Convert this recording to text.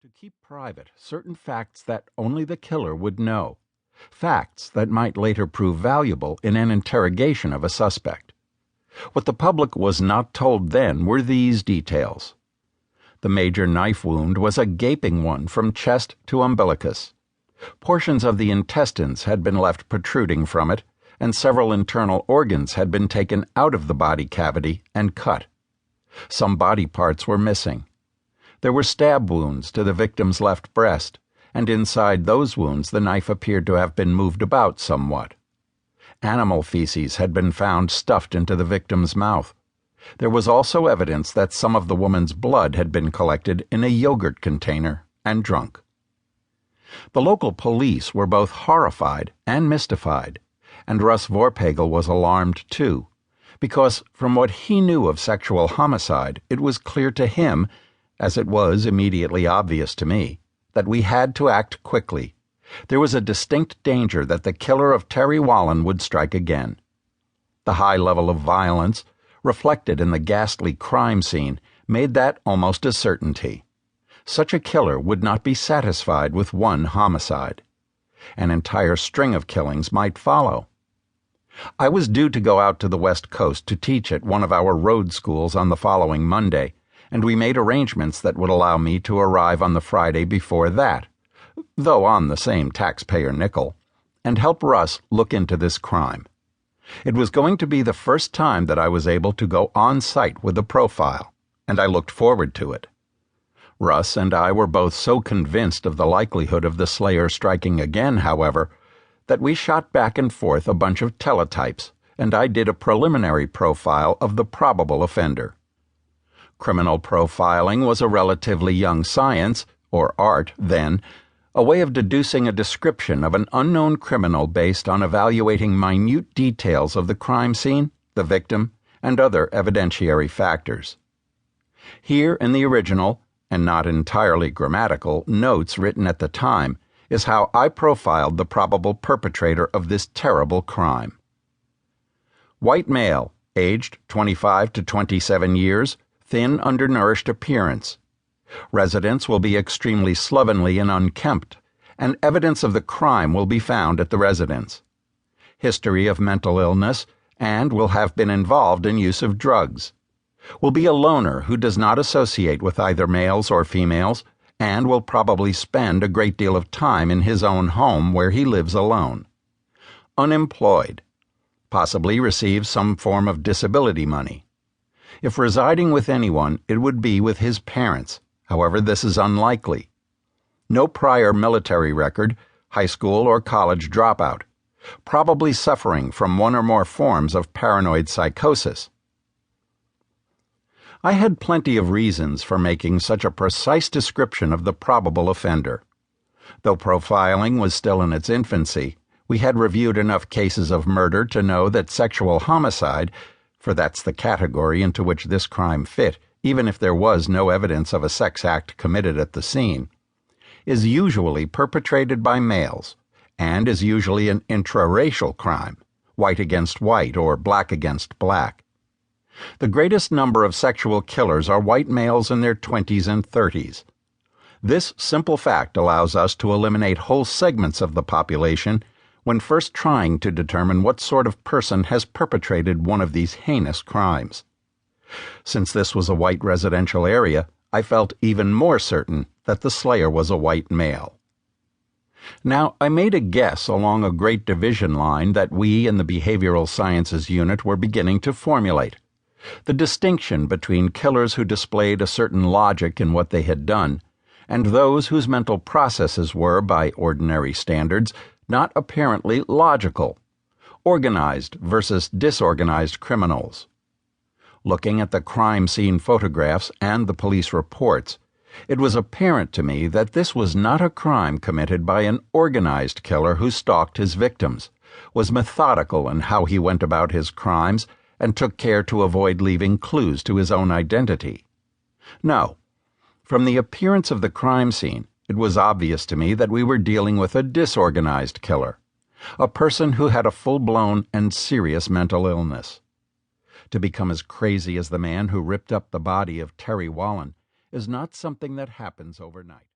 to keep private certain facts that only the killer would know, facts that might later prove valuable in an interrogation of a suspect. What the public was not told then were these details. The major knife wound was a gaping one from chest to umbilicus. Portions of the intestines had been left protruding from it, and several internal organs had been taken out of the body cavity and cut. Some body parts were missing. There were stab wounds to the victim's left breast, and inside those wounds the knife appeared to have been moved about somewhat. Animal feces had been found stuffed into the victim's mouth. There was also evidence that some of the woman's blood had been collected in a yogurt container and drunk. The local police were both horrified and mystified, and Russ Vorpagel was alarmed too, because from what he knew of sexual homicide, it was clear to him, as it was immediately obvious to me, that we had to act quickly. There was a distinct danger that the killer of Terry Wallen would strike again. The high level of violence, reflected in the ghastly crime scene, made that almost a certainty. Such a killer would not be satisfied with one homicide. An entire string of killings might follow. I was due to go out to the West Coast to teach at one of our road schools on the following Monday, and we made arrangements that would allow me to arrive on the Friday before that, though on the same taxpayer nickel, and help Russ look into this crime. It was going to be the first time that I was able to go on site with a profile, and I looked forward to it. Russ and I were both so convinced of the likelihood of the slayer striking again, however, that we shot back and forth a bunch of teletypes, and I did a preliminary profile of the probable offender. Criminal profiling was a relatively young science, or art then, a way of deducing a description of an unknown criminal based on evaluating minute details of the crime scene, the victim, and other evidentiary factors. Here in the original, and not entirely grammatical, notes written at the time is how I profiled the probable perpetrator of this terrible crime. White male, aged 25 to 27 years, thin, undernourished appearance. Residence will be extremely slovenly and unkempt, and evidence of the crime will be found at the residence. History of mental illness, and will have been involved in use of drugs. Will be a loner who does not associate with either males or females, and will probably spend a great deal of time in his own home where he lives alone. Unemployed. Possibly receives some form of disability money. If residing with anyone, it would be with his parents. However, this is unlikely. No prior military record, high school or college dropout. Probably suffering from one or more forms of paranoid psychosis. I had plenty of reasons for making such a precise description of the probable offender. Though profiling was still in its infancy, we had reviewed enough cases of murder to know that sexual homicide, for that's the category into which this crime fit, even if there was no evidence of a sex act committed at the scene, is usually perpetrated by males, and is usually an intraracial crime, white against white or black against black. The greatest number of sexual killers are white males in their 20s and 30s. This simple fact allows us to eliminate whole segments of the population when first trying to determine what sort of person has perpetrated one of these heinous crimes. Since this was a white residential area, I felt even more certain that the slayer was a white male. Now, I made a guess along a great division line that we in the Behavioral Sciences Unit were beginning to formulate. The distinction between killers who displayed a certain logic in what they had done, and those whose mental processes were, by ordinary standards, not apparently logical. Organized versus disorganized criminals. Looking at the crime scene photographs and the police reports, it was apparent to me that this was not a crime committed by an organized killer who stalked his victims, was methodical in how he went about his crimes, and took care to avoid leaving clues to his own identity. No, from the appearance of the crime scene, it was obvious to me that we were dealing with a disorganized killer, a person who had a full-blown and serious mental illness. To become as crazy as the man who ripped up the body of Terry Wallen is not something that happens overnight.